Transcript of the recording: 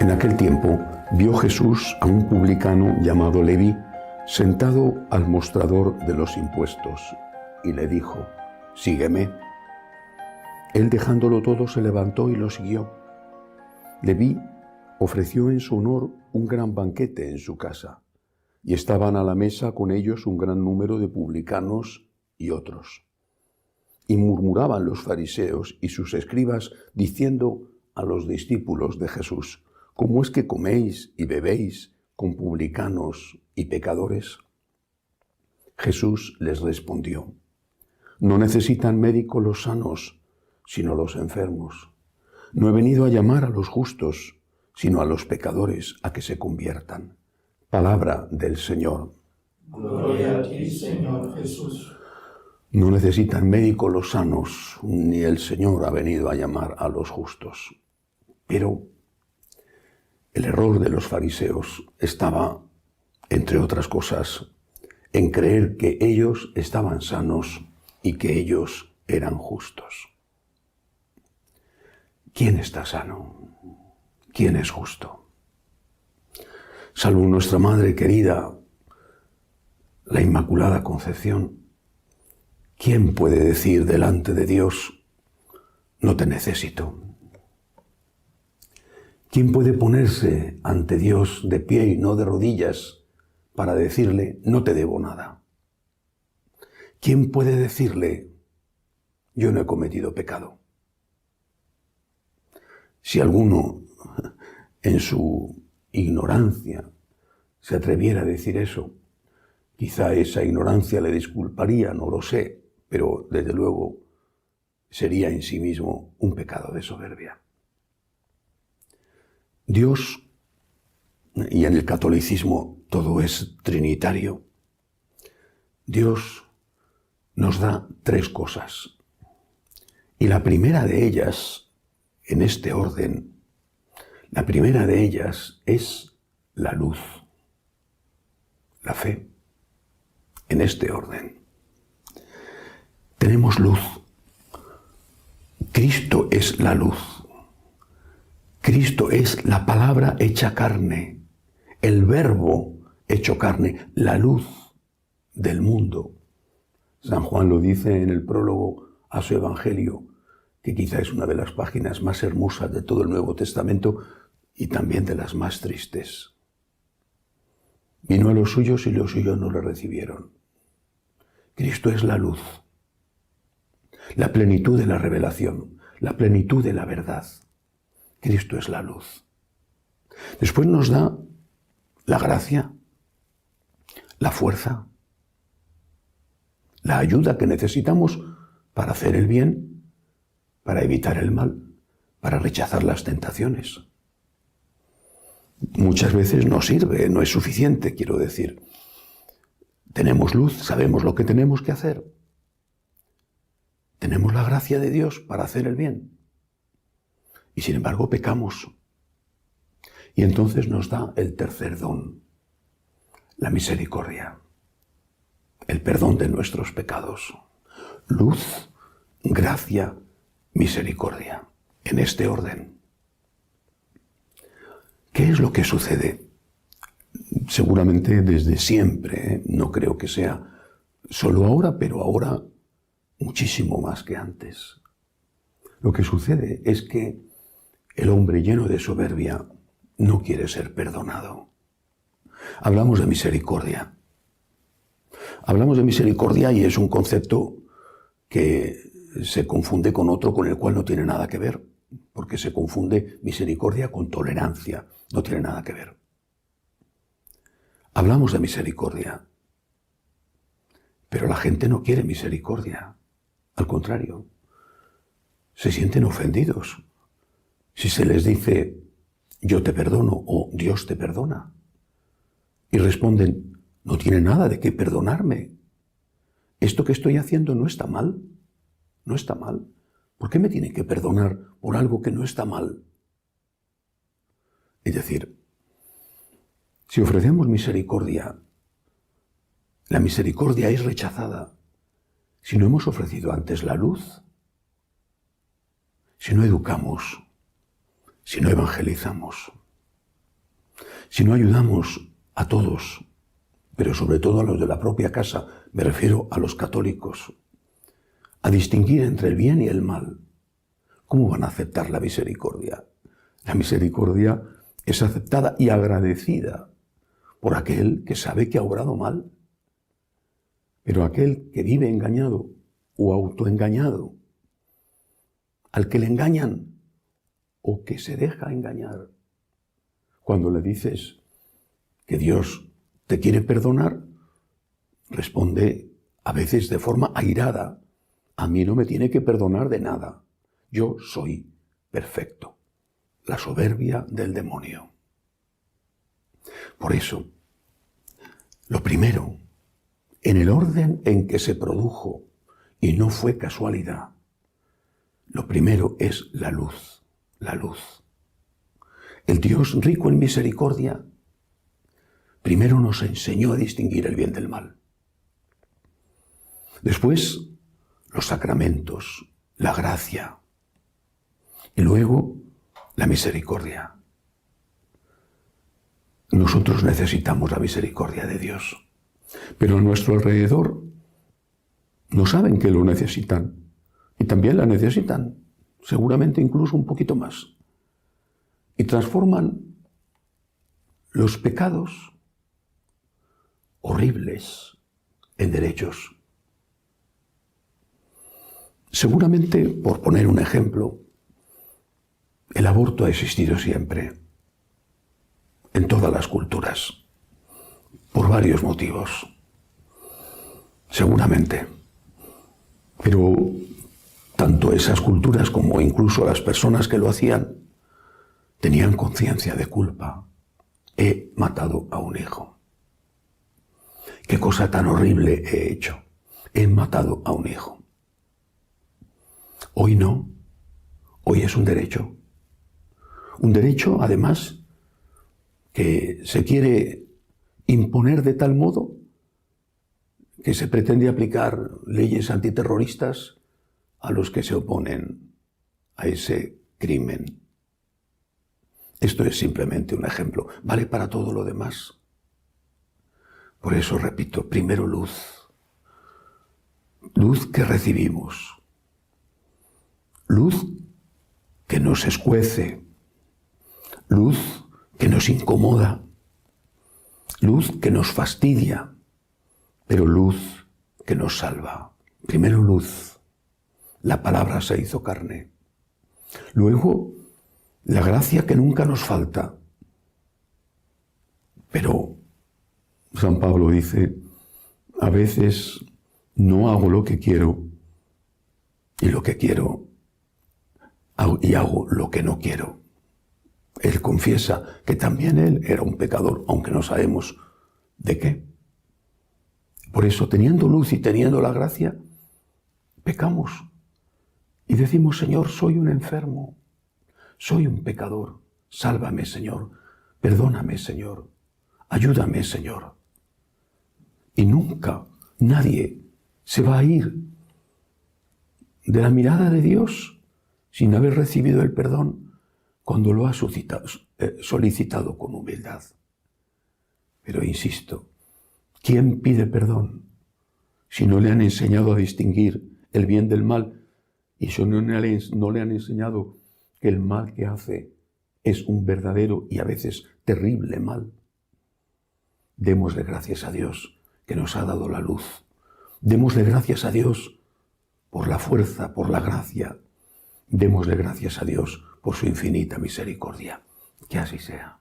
En aquel tiempo vio Jesús a un publicano llamado Leví sentado al mostrador de los impuestos y le dijo: «Sígueme». Él, dejándolo todo, se levantó y lo siguió. Leví ofreció en su honor un gran banquete en su casa, y estaban a la mesa con ellos un gran número de publicanos y otros. Y murmuraban los fariseos y sus escribas, diciendo a los discípulos de Jesús: ¿Cómo es que coméis y bebéis con publicanos y pecadores? Jesús les respondió: No necesitan médico los sanos, sino los enfermos. No he venido a llamar a los justos, sino a los pecadores a que se conviertan. Palabra del Señor. Gloria a ti, Señor Jesús. No necesitan médico los sanos, ni el Señor ha venido a llamar a los justos. Pero el error de los fariseos estaba, entre otras cosas, en creer que ellos estaban sanos y que ellos eran justos. ¿Quién está sano? ¿Quién es justo? Salvo nuestra Madre querida, la Inmaculada Concepción, ¿quién puede decir delante de Dios: no te necesito? ¿Quién puede ponerse ante Dios de pie y no de rodillas para decirle: no te debo nada? ¿Quién puede decirle: yo no he cometido pecado? Si alguno en su ignorancia se atreviera a decir eso, quizá esa ignorancia le disculparía, no lo sé, pero desde luego sería en sí mismo un pecado de soberbia. Dios, y en el catolicismo todo es trinitario, Dios nos da tres cosas. Y la primera de ellas, en este orden, la primera de ellas es la luz, la fe, en este orden. Tenemos luz. Cristo es la luz. Cristo es la palabra hecha carne, el verbo hecho carne, la luz del mundo. San Juan lo dice en el prólogo a su Evangelio, que quizá es una de las páginas más hermosas de todo el Nuevo Testamento y también de las más tristes. Vino a los suyos y los suyos no le recibieron. Cristo es la luz, la plenitud de la revelación, la plenitud de la verdad. Cristo es la luz. Después nos da la gracia, la fuerza, la ayuda que necesitamos para hacer el bien, para evitar el mal, para rechazar las tentaciones. Muchas veces no sirve, no es suficiente, quiero decir. Tenemos luz, sabemos lo que tenemos que hacer. Tenemos la gracia de Dios para hacer el bien. Y sin embargo pecamos. Y entonces nos da el tercer don, la misericordia, el perdón de nuestros pecados. Luz, gracia, misericordia, en este orden. ¿Qué es lo que sucede? Seguramente desde siempre, no creo que sea solo ahora, pero ahora muchísimo más que antes. Lo que sucede es que el hombre lleno de soberbia no quiere ser perdonado. Hablamos de misericordia. Hablamos de misericordia y es un concepto que se confunde con otro con el cual no tiene nada que ver, porque se confunde misericordia con tolerancia. No tiene nada que ver. Hablamos de misericordia, pero la gente no quiere misericordia. Al contrario, se sienten ofendidos si se les dice: yo te perdono o Dios te perdona. Y responden: no tiene nada de qué perdonarme. Esto que estoy haciendo no está mal. No está mal. ¿Por qué me tiene que perdonar por algo que no está mal? Es decir, si ofrecemos misericordia, la misericordia es rechazada si no hemos ofrecido antes la luz, si no educamos, si no evangelizamos. si no ayudamos a todos, pero sobre todo a los de la propia casa, me refiero a los católicos, a distinguir entre el bien y el mal, ¿cómo van a aceptar la misericordia? La misericordia es aceptada y agradecida por aquel que sabe que ha obrado mal. Pero aquel que vive engañado o autoengañado, al que le engañan o que se deja engañar, cuando le dices que Dios te quiere perdonar, responde a veces de forma airada: a mí no me tiene que perdonar de nada, yo soy perfecto. La soberbia del demonio. Por eso, lo primero, en el orden en que se produjo, y no fue casualidad, lo primero es la luz, la luz. El Dios rico en misericordia primero nos enseñó a distinguir el bien del mal. Después, los sacramentos, la gracia, y luego la misericordia. Nosotros necesitamos la misericordia de Dios, pero a nuestro alrededor no saben que lo necesitan y también la necesitan, seguramente incluso un poquito más, y transforman los pecados horribles en derechos. Seguramente, por poner un ejemplo, el aborto ha existido siempre, en todas las culturas, por varios motivos, seguramente. Pero tanto esas culturas como incluso las personas que lo hacían tenían conciencia de culpa. He matado a un hijo. ¿Qué cosa tan horrible he hecho? He matado a un hijo. Hoy no, hoy es un derecho. Un derecho, además, que se quiere imponer de tal modo que se pretende aplicar leyes antiterroristas a los que se oponen a ese crimen. Esto es simplemente un ejemplo, vale para todo lo demás. Por eso, repito, primero luz. Luz que recibimos. Luz que nos escuece. Luz que nos incomoda. Luz que nos fastidia. Pero luz que nos salva. Primero luz. La palabra se hizo carne. Luego, la gracia que nunca nos falta. Pero San Pablo dice, a veces no hago lo que quiero y lo que quiero y hago lo que no quiero. Él confiesa que también él era un pecador, aunque no sabemos de qué. Por eso, teniendo luz y teniendo la gracia, pecamos y decimos, Señor, soy un enfermo, soy un pecador, sálvame, Señor, perdóname, Señor, ayúdame, Señor. Y nunca nadie se va a ir de la mirada de Dios sin haber recibido el perdón cuando lo ha solicitado con humildad. Pero insisto, ¿quién pide perdón si no le han enseñado a distinguir el bien del mal y si no le han enseñado que el mal que hace es un verdadero y a veces terrible mal? Démosle gracias a Dios que nos ha dado la luz. Démosle gracias a Dios por la fuerza, por la gracia. Démosle gracias a Dios por su infinita misericordia. Que así sea.